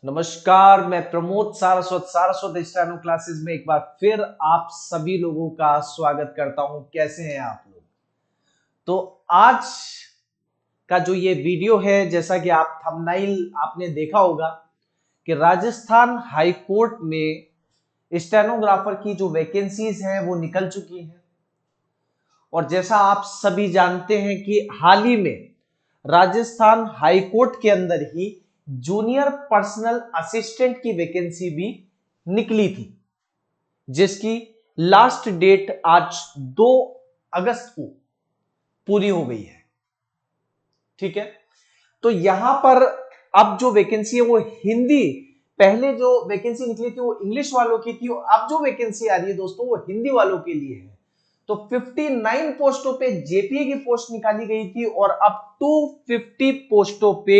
नमस्कार, मैं Pramod Saraswat steno classes में एक बार फिर आप सभी लोगों का स्वागत करता हूं। कैसे हैं आप लोग? तो आज का जो ये वीडियो है, जैसा कि आप थंबनेल आपने देखा होगा कि राजस्थान हाई कोर्ट में स्टेनोग्राफर की जो वैकेंसीज हैं वो निकल चुकी हैं। और जैसा आप सभी जानते हैं कि हाल ही में राजस्थान हाई कोर्ट के अंदर ही जूनियर पर्सनल असिस्टेंट की वैकेंसी भी निकली थी, जिसकी लास्ट डेट आज 2 अगस्त को पूरी हो गई है। ठीक है, तो यहां पर अब जो वैकेंसी है वो हिंदी, पहले जो वैकेंसी निकली थी वो इंग्लिश वालों की थी, अब जो वैकेंसी आ रही है दोस्तों वो हिंदी वालों के लिए है। तो 59 पोस्टों पे जेपीए की पोस्ट निकाली गई थी और अब 250 पोस्टों पे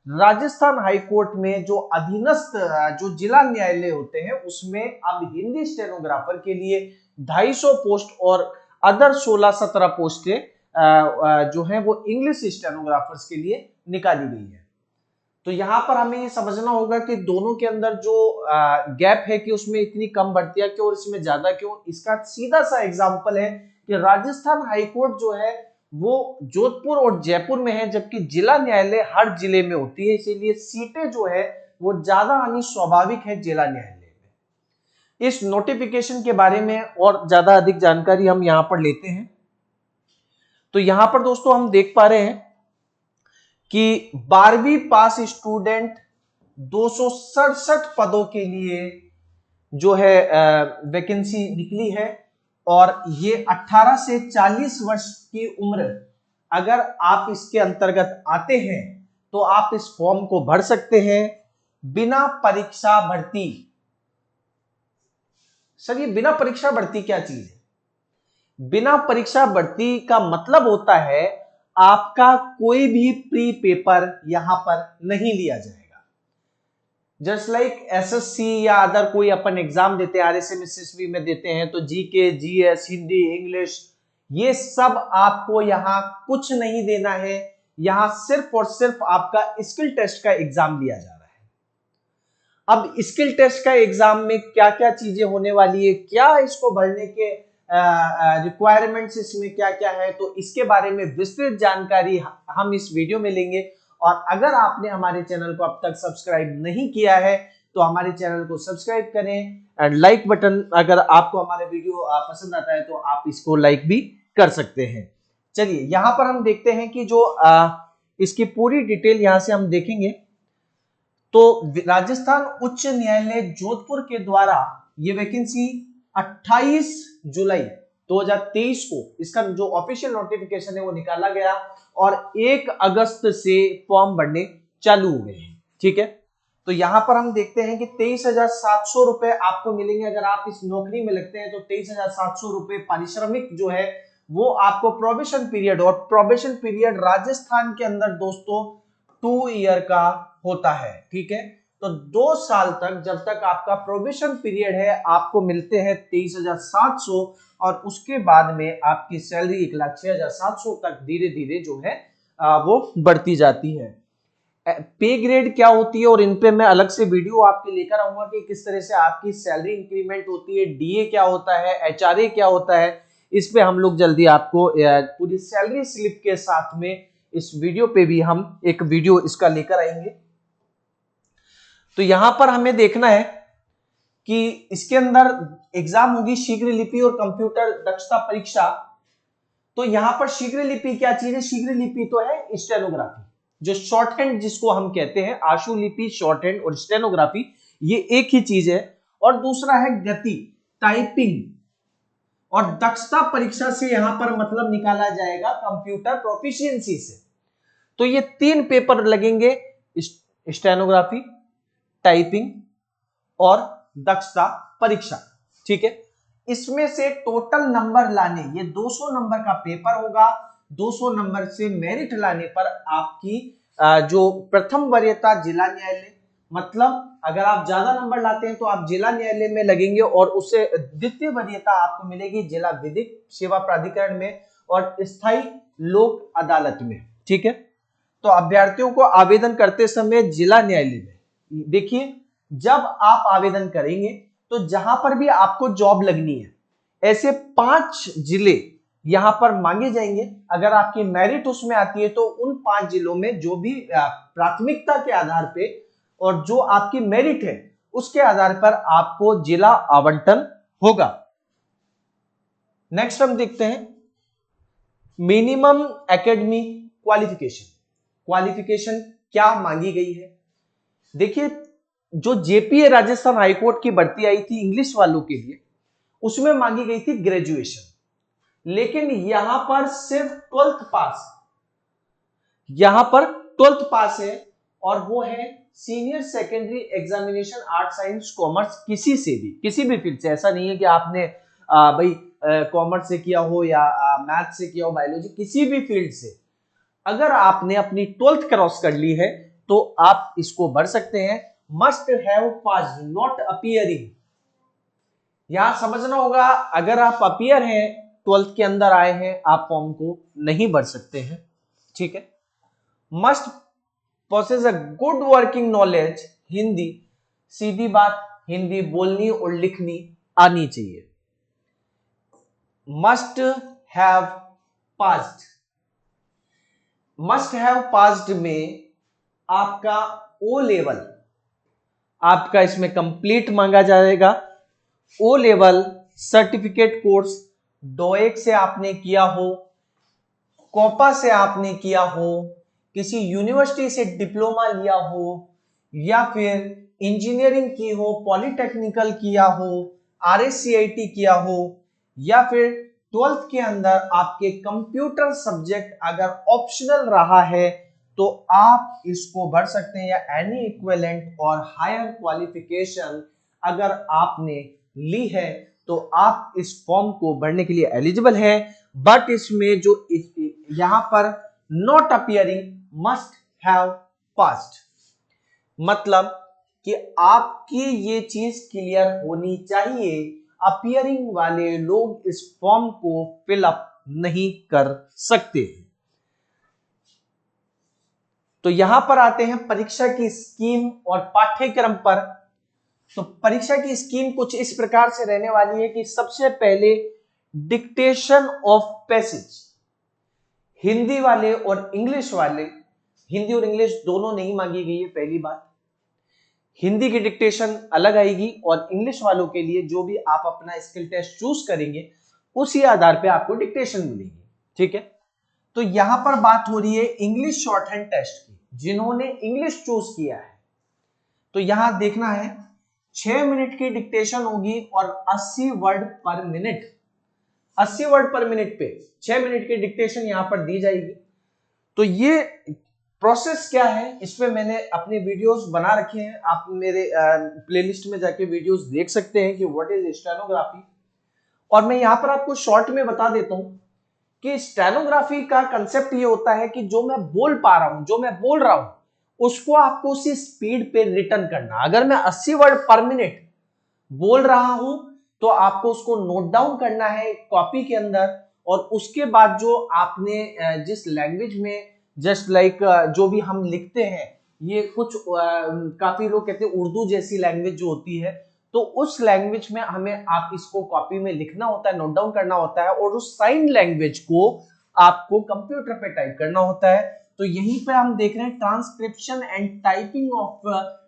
राजस्थान हाई कोर्ट में जो अधीनस्थ जो जिला न्यायालय होते हैं उसमें अब हिंदी स्टेनोग्राफर के लिए 250 पोस्ट और अदर 16-17 पोस्टें जो है वो इंग्लिश स्टेनोग्राफर्स के लिए निकाली गई है। तो यहां पर हमें ये समझना होगा कि दोनों के अंदर जो गैप है कि उसमें इतनी कम भर्तियां क्यों और इसमें ज्यादा क्यों। इसका सीधा सा एग्जांपल है कि राजस्थान हाईकोर्ट जो है वो जोधपुर और जयपुर में है, जबकि जिला न्यायालय हर जिले में होती है, इसीलिए सीटें जो है वो ज्यादा आनी स्वाभाविक है जिला न्यायालय में। इस नोटिफिकेशन के बारे में और ज्यादा अधिक जानकारी हम यहां पर लेते हैं। तो यहां पर दोस्तों हम देख पा रहे हैं कि 12वीं पास स्टूडेंट 267 पदों के लिए जो है वैकेंसी निकली है। और ये 18 से 40 वर्ष की उम्र अगर आप इसके अंतर्गत आते हैं तो आप इस फॉर्म को भर सकते हैं बिना परीक्षा भर्ती। सर, ये बिना परीक्षा भर्ती क्या चीज है? बिना परीक्षा भर्ती का मतलब होता है आपका कोई भी प्री पेपर यहां पर नहीं लिया जाएगा। जस्ट लाइक एसएससी या अदर कोई अपन एग्जाम देते हैं, आरएसएम एसएसबी में देते हैं, तो जीके, जीएस, हिंदी, इंग्लिश, ये सब आपको यहां कुछ नहीं देना है। यहां सिर्फ और सिर्फ आपका स्किल टेस्ट का एग्जाम लिया जा रहा है। अब स्किल टेस्ट का एग्जाम में क्या क्या चीजें होने वाली है, क्या इसको भरने के रिक्वायरमेंट्स इसमें क्या क्या है, तो इसके बारे में विस्तृत जानकारी हम इस वीडियो में लेंगे। और अगर आपने हमारे चैनल को अब तक सब्सक्राइब नहीं किया है तो हमारे चैनल को सब्सक्राइब करें एंड लाइक बटन, अगर आपको हमारे वीडियो पसंद आता है तो आप इसको लाइक भी कर सकते हैं। चलिए यहां पर हम देखते हैं कि जो इसकी पूरी डिटेल यहां से हम देखेंगे। तो राजस्थान उच्च न्यायालय जोधपुर के द्वारा ये वैकेंसी 28 जुलाई 2023 को इसका जो ऑफिशियल नोटिफिकेशन है वो निकाला गया और 1 अगस्त से फॉर्म भरने चालू हो गए हैं। ठीक है, तो यहां पर हम देखते हैं कि 23,700 रुपए आपको मिलेंगे अगर आप इस नौकरी में लगते हैं। तो 23,700 रुपए पारिश्रमिक जो है वो आपको प्रोबेशन पीरियड, और प्रोबेशन पीरियड राजस्थान के अंदर दोस्तों 2 ईयर का होता है। ठीक है, तो 2 साल तक जब तक आपका प्रोबेशन पीरियड है आपको मिलते हैं 23,700 और उसके बाद में आपकी सैलरी 1,06,700 तक धीरे धीरे जो है वो बढ़ती जाती है। पे ग्रेड क्या होती है और इन पे मैं अलग से वीडियो आपके लेकर आऊंगा कि किस तरह से आपकी सैलरी इंक्रीमेंट होती है, डीए क्या होता है, एचआरए क्या होता है, इस पे हम लोग जल्दी आपको पूरी सैलरी स्लिप के साथ में इस वीडियो पे भी हम एक वीडियो इसका लेकर आएंगे। तो यहां पर हमें देखना है कि इसके अंदर एग्जाम होगी शीघ्र लिपि और कंप्यूटर दक्षता परीक्षा। तो यहां पर शीघ्र लिपि क्या चीज है? शीघ्र लिपि तो है स्टेनोग्राफी, जो शॉर्ट हैंड जिसको हम कहते हैं, आशु लिपि शॉर्ट हैंड और स्टेनोग्राफी ये एक ही चीज है। और दूसरा है गति, टाइपिंग। और दक्षता परीक्षा से यहां पर मतलब निकाला जाएगा कंप्यूटर प्रोफिशिएंसी से। तो ये 3 पेपर लगेंगे, स्टेनोग्राफी, टाइपिंग और दक्षता परीक्षा। ठीक है, इसमें से टोटल नंबर लाने, ये 200 नंबर का पेपर होगा। 200 नंबर से मेरिट लाने पर आपकी जो प्रथम वरीयता जिला न्यायालय, मतलब अगर आप ज्यादा नंबर लाते हैं तो आप जिला न्यायालय में लगेंगे और उससे द्वितीय वरीयता आपको मिलेगी जिला विधिक सेवा प्राधिकरण में और स्थायी लोक अदालत में। ठीक है, तो अभ्यर्थियों को आवेदन करते समय जिला न्यायालय में देखिए, जब आप आवेदन करेंगे तो जहां पर भी आपको जॉब लगनी है, ऐसे 5 जिले यहां पर मांगे जाएंगे। अगर आपकी मेरिट उसमें आती है तो उन 5 जिलों में जो भी प्राथमिकता के आधार पे और जो आपकी मेरिट है उसके आधार पर आपको जिला आवंटन होगा। नेक्स्ट हम देखते हैं मिनिमम एकेडमी क्वालिफिकेशन। क्वालिफिकेशन क्या मांगी गई है? देखिए, जो जेपीए राजस्थान हाईकोर्ट की भर्ती आई थी इंग्लिश वालों के लिए, उसमें मांगी गई थी ग्रेजुएशन, लेकिन यहां पर सिर्फ 12th पास, यहां पर 12th पास है, और वो है senior secondary examination art science commerce, किसी से भी, किसी भी फील्ड से। ऐसा नहीं है कि आपने भाई कॉमर्स से किया हो या मैथ से किया हो, बायोलॉजी, किसी भी फील्ड से अगर आपने अपनी 12th क्रॉस कर ली है तो आप इसको भर सकते हैं। Must have pass, not appearing. यहां समझना होगा, अगर आप अपीयर हैं, 12th के अंदर आए हैं, आप फॉर्म को नहीं भर सकते हैं। ठीक है। Must possess a good working knowledge, Hindi, सीधी बात, हिंदी बोलनी और लिखनी आनी चाहिए। Must have passed, must have passed में आपका ओ लेवल, आपका इसमें कंप्लीट मांगा जाएगा। O level certificate course DOEACC से आपने किया हो, कोपा से आपने किया हो, किसी यूनिवर्सिटी से डिप्लोमा लिया हो, या फिर इंजीनियरिंग की हो, पॉलिटेक्निकल किया हो, आरएससीआईटी किया हो, या फिर 12th के अंदर आपके कंप्यूटर सब्जेक्ट अगर ऑप्शनल रहा है तो आप इसको भर सकते हैं, या एनी इक्विवेलेंट और हायर क्वालिफिकेशन अगर आपने ली है तो आप इस फॉर्म को भरने के लिए एलिजिबल है। बट इसमें जो यहां पर not appearing, must have passed, मतलब कि आपकी ये चीज क्लियर होनी चाहिए, अपीयरिंग वाले लोग इस फॉर्म को फिलअप नहीं कर सकते। तो यहां पर आते हैं परीक्षा की स्कीम और पाठ्यक्रम पर। तो परीक्षा की स्कीम कुछ इस प्रकार से रहने वाली है कि सबसे पहले डिक्टेशन ऑफ पैसेज, हिंदी वाले और इंग्लिश वाले, हिंदी और इंग्लिश दोनों नहीं मांगी गई है। पहली बात, हिंदी की डिक्टेशन अलग आएगी और इंग्लिश वालों के लिए जो भी आप अपना स्किल टेस्ट चूज करेंगे उसी आधार पे आपको डिक्टेशन मिलेगी। ठीक है। तो यहां पर बात हो रही है इंग्लिश शॉर्ट हैंड टेस्ट की, जिन्होंने इंग्लिश चूज किया है तो यहां देखना है 6 मिनट की डिक्टेशन होगी और 80 वर्ड पर मिनट, 80 वर्ड पर मिनट पे 6 मिनट की डिक्टेशन यहां पर दी जाएगी। तो ये प्रोसेस क्या है, इस पे मैंने अपने वीडियोस बना रखे हैं, आप मेरे प्लेलिस्ट में जाके वीडियोस देख सकते हैं कि व्हाट इज स्टेनोग्राफी। और मैं यहां पर आपको शॉर्ट में बता देता हूं कि स्टेनोग्राफी का कंसेप्ट ये होता है कि जो मैं बोल पा रहा हूं, जो मैं बोल रहा हूं, उसको आपको उसी स्पीड पे रिटर्न करना। अगर मैं 80 वर्ड पर मिनट बोल रहा हूं तो आपको उसको नोट डाउन करना है कॉपी के अंदर, और उसके बाद जो आपने जिस लैंग्वेज में, जस्ट लाइक जो भी हम लिखते हैं, ये कुछ काफी लोग कहते हैं उर्दू जैसी लैंग्वेज जो होती है, तो उस लैंग्वेज में हमें आप इसको कॉपी में लिखना होता है, नोट डाउन करना होता है, और उस साइन लैंग्वेज को आपको कंप्यूटर पे टाइप करना होता है। तो यहीं पे हम देख रहे हैं transcription and typing of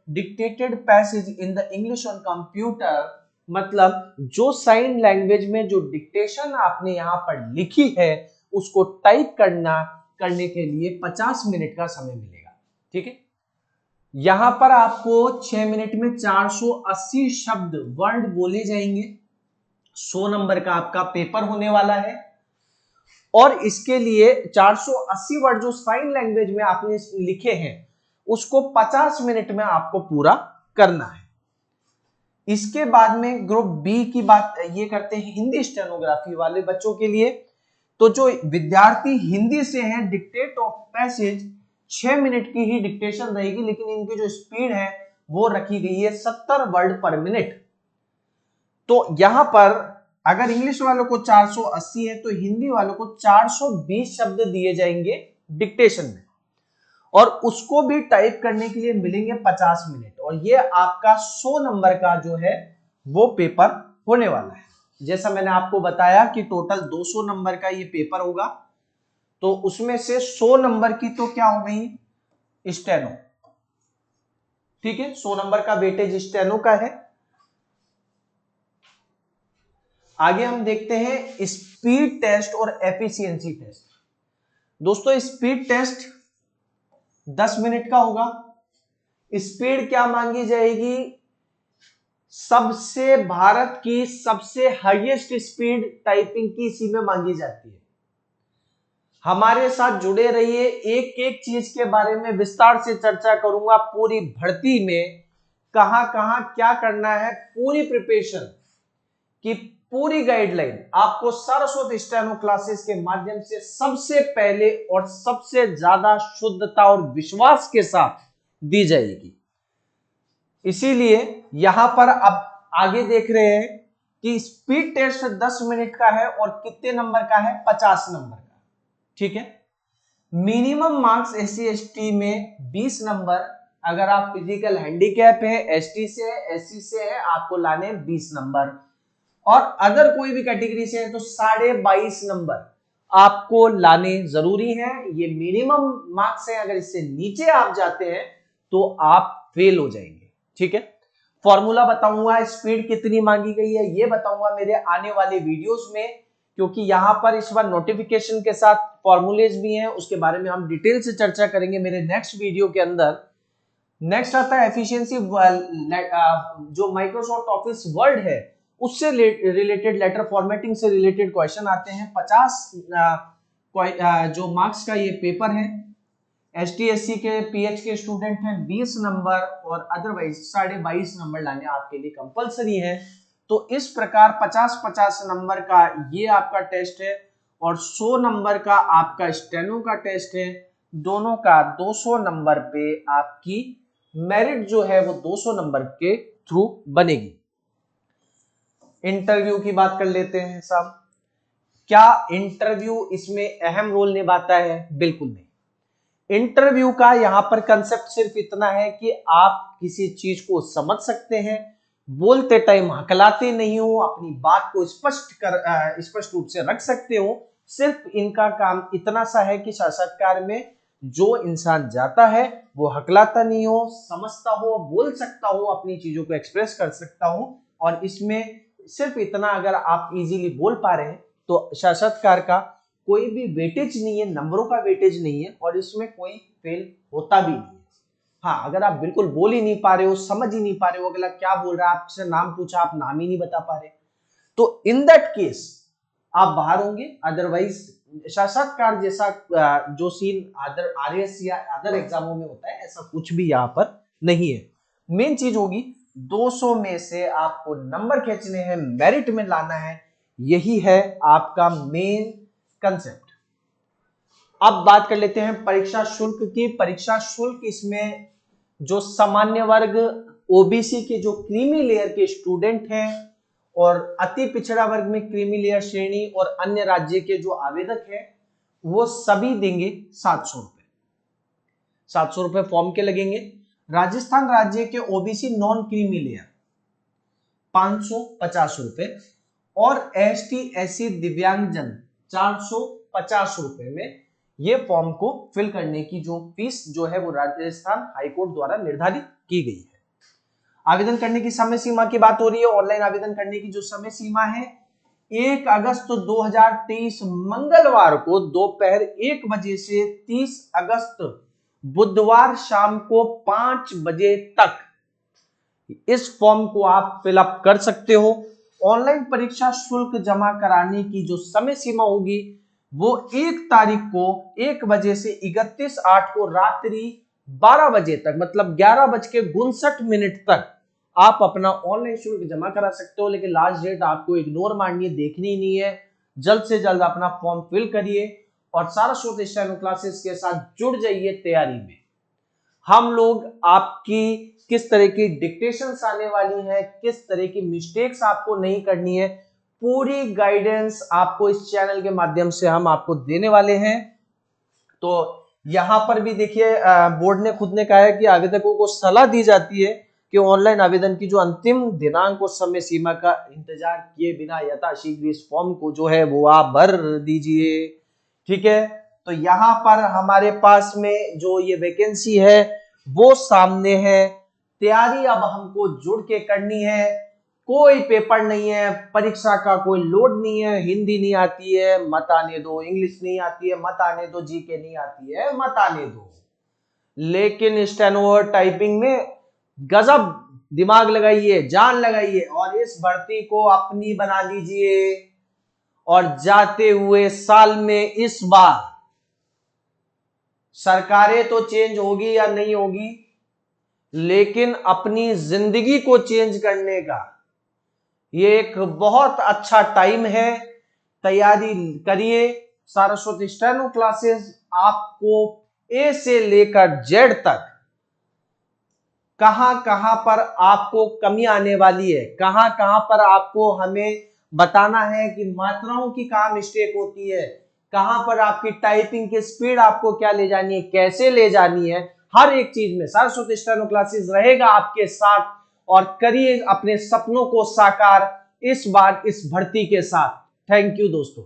dictated passage in the English on computer, मतलब जो साइन लैंग्वेज में जो डिक्टेशन आपने यहां पर लिखी है उसको टाइप करने के लिए 50 मिनट का समय मिलेगा। ठीक है। यहां पर आपको 6 मिनट में 480 शब्द, वर्ड बोले जाएंगे। 100 नंबर का आपका पेपर होने वाला है, और इसके लिए 480 वर्ड जो साइन लैंग्वेज में आपने लिखे हैं उसको 50 मिनट में आपको पूरा करना है। इसके बाद में ग्रुप बी की बात ये करते हैं हिंदी स्टेनोग्राफी वाले बच्चों के लिए। तो जो विद्यार्थी हिंदी से हैं, डिक्टेट ऑफ पैसेज 6 मिनट की ही डिक्टेशन रहेगी, लेकिन इनकी जो स्पीड है वो रखी गई है 70 वर्ड पर मिनट। तो यहां पर अगर इंग्लिश वालों को 480 है तो हिंदी वालों को 420 शब्द दिए जाएंगे डिक्टेशन में, और उसको भी टाइप करने के लिए मिलेंगे 50 मिनट, और ये आपका 100 नंबर का जो है वो पेपर होने वाला है। जैसा मैंने आपको बताया कि टोटल 200 नंबर का ये पेपर होगा, तो उसमें से 100 नंबर की तो क्या हो गई स्टेनो, ठीक है, 100 नंबर का वेटेज स्टेनो का है। आगे हम देखते हैं स्पीड टेस्ट और एफिशिएंसी टेस्ट। दोस्तों स्पीड टेस्ट 10 मिनट का होगा। स्पीड क्या मांगी जाएगी, सबसे भारत की सबसे हाईएस्ट स्पीड टाइपिंग की इसी में मांगी जाती है। हमारे साथ जुड़े रहिए, एक एक चीज के बारे में विस्तार से चर्चा करूंगा। पूरी भर्ती में कहां कहां क्या करना है, पूरी प्रिपरेशन की पूरी गाइडलाइन आपको सारस्वत स्टेनो क्लासेस के माध्यम से सबसे पहले और सबसे ज्यादा शुद्धता और विश्वास के साथ दी जाएगी। इसीलिए यहां पर अब आगे देख रहे हैं कि स्पीड टेस्ट 10 मिनट का है और कितने नंबर का है, 50 नंबर का, ठीक है। मिनिमम मार्क्स SC ST में 20 नंबर, अगर आप फिजिकल हैंडीकैप है, ST से है, SC से है, आपको लाने 20 नंबर, और अदर कोई भी कैटेगरी से है तो 22.5 नंबर आपको लाने जरूरी है। ये मिनिमम मार्क्स है, अगर इससे नीचे आप जाते हैं तो आप फेल हो जाएंगे, ठीक है। फॉर्मूला बताऊंगा, स्पीड कितनी मांगी गई है ये बताऊंगा मेरे आने वाले वीडियोस में, क्योंकि यहां पर इस बार नोटिफिकेशन के साथ फॉर्मूलेज भी हैं, उसके बारे में हम डिटेल से चर्चा करेंगे मेरे नेक्स्ट वीडियो के अंदर। नेक्स्ट आता है एफिशिएंसी, जो माइक्रोसॉफ्ट ऑफिस वर्ड है उससे रिलेटेड, लेटर फॉर्मेटिंग से रिलेटेड क्वेश्चन आते हैं। 50 जो मार्क्स का ये पेपर है। ST SC के PH के स्टूडेंट हैं 20 नंबर, और अदरवाइज 22.5 नंबर लाने आपके लिए कंपलसरी है। तो इस प्रकार 50-50 नंबर का ये आपका टेस्ट है, और 100 नंबर का आपका स्टेनो का टेस्ट है। दोनों का 200 नंबर पे आपकी मेरिट जो है वो 200 नंबर के थ्रू बनेगी। इंटरव्यू की बात कर लेते हैं साहब। क्या इंटरव्यू इसमें अहम रोल निभाता है? बिल्कुल नहीं। इंटरव्यू का यहां पर कंसेप्ट सिर्फ इतना है कि आप किसी चीज को समझ सकते हैं, बोलते टाइम हकलाते नहीं हो, अपनी बात को स्पष्ट रूप से रख सकते हो। सिर्फ इनका काम इतना सा है कि साक्षात्कार में जो इंसान जाता है वो हकलाता नहीं हो, समझता हो, बोल सकता हो, अपनी चीजों को एक्सप्रेस कर सकता हो। और इसमें सिर्फ इतना अगर आप इजीली बोल पा रहे हैं तो साक्षात्कार का कोई भी वेटेज नहीं है, नंबरों का वेटेज नहीं है, और इसमें कोई फेल होता भी नहीं है। हाँ, अगर आप बिल्कुल बोल ही नहीं पा रहे हो, समझ ही नहीं पा रहे हो, अगला क्या बोल रहा है, आपसे नाम पूछा आप नाम ही नहीं बता पा रहे, तो इन दैट केस आप बाहर होंगे। अदरवाइज साक्षात्कार जैसा जो सीन अदर RS या अदर एग्जामों में होता है, ऐसा कुछ भी यहाँ पर नहीं है। मेन चीज होगी 200 में से आपको नंबर खींचने हैं, मेरिट में लाना है, यही है आपका मेन कंसेप्ट। अब बात कर लेते हैं परीक्षा शुल्क की। परीक्षा शुल्क इसमें जो सामान्य वर्ग, OBC के जो क्रीमी लेयर के स्टूडेंट हैं, और अति पिछड़ा वर्ग में क्रीमी लेयर श्रेणी और अन्य राज्य के जो आवेदक हैं, वो सभी देंगे 700 रुपए। 700 रुपए फॉर्म के लगेंगे। राजस्थान राज्य के OBC नॉन क्रीमी लेयर 550 रुपए, और ST SC दिव्यांगजन 450 रुपए में ये फॉर्म को फिल करने की जो फीस जो है वो राजस्थान हाईकोर्ट द्वारा निर्धारित की गई है। आवेदन करने की समय सीमा की बात हो रही है। ऑनलाइन आवेदन करने की जो समय सीमा है 1 अगस्त 2023 मंगलवार को दोपहर 1 बजे से 30 अगस्त बुधवार शाम को 5 बजे तक इस फॉर्म को आप फिलअप कर सकते हो। ऑनलाइन परीक्षा शुल्क जमा कराने की जो समय सीमा होगी वो 1 तारीख को 1 बजे से 31/8 को रात्रि 12 बजे तक, मतलब 11:59 तक आप अपना ऑनलाइन शुल्क जमा करा सकते हो। लेकिन लास्ट डेट आपको इग्नोर मारनी है, देखनी ही नहीं है। जल्द से जल्द अपना फॉर्म फिल करिए और सारस्वत स्टेनो क्लासेस के साथ जुड़ जाइए तैयारी में। हम लोग आपकी किस तरह की डिक्टेशंस आने वाली है, किस तरह की मिस्टेक्स आपको नहीं करनी है, पूरी गाइडेंस आपको इस चैनल के माध्यम से हम आपको देने वाले हैं। तो यहां पर भी देखिए बोर्ड ने खुद ने कहा है कि आवेदकों को सलाह दी जाती है कि ऑनलाइन आवेदन की जो अंतिम दिनांक और समय सीमा का इंतजार किए बिना यथाशीघ्र इस फॉर्म को जो है वो आप भर दीजिए। ठीक है, तो यहां पर हमारे पास में जो ये वैकेंसी है वो सामने है। तैयारी अब हमको जुड़ के करनी है, कोई पेपर नहीं है, परीक्षा का कोई लोड नहीं है। हिंदी नहीं आती है मत आने दो, इंग्लिश नहीं आती है मत आने दो, जीके नहीं आती है मत आने दो, लेकिन स्टेनो टाइपिंग में गजब दिमाग लगाइए, जान लगाइए और इस भर्ती को अपनी बना लीजिए। और जाते हुए साल में इस बार सरकारें तो चेंज होगी या नहीं होगी, लेकिन अपनी जिंदगी को चेंज करने का ये एक बहुत अच्छा टाइम है। तैयारी करिए। सारस्वत स्टेनो क्लासेस आपको ए से लेकर जेड तक कहां कहां पर आपको कमी आने वाली है, कहां कहां पर आपको हमें बताना है कि मात्राओं की कहां मिस्टेक होती है, कहां पर आपकी टाइपिंग की स्पीड आपको क्या ले जानी है, कैसे ले जानी है, हर एक चीज में सारस्वत स्टेनो क्लासेस रहेगा आपके साथ। और करिए अपने सपनों को साकार इस बार इस भर्ती के साथ। थैंक यू दोस्तों।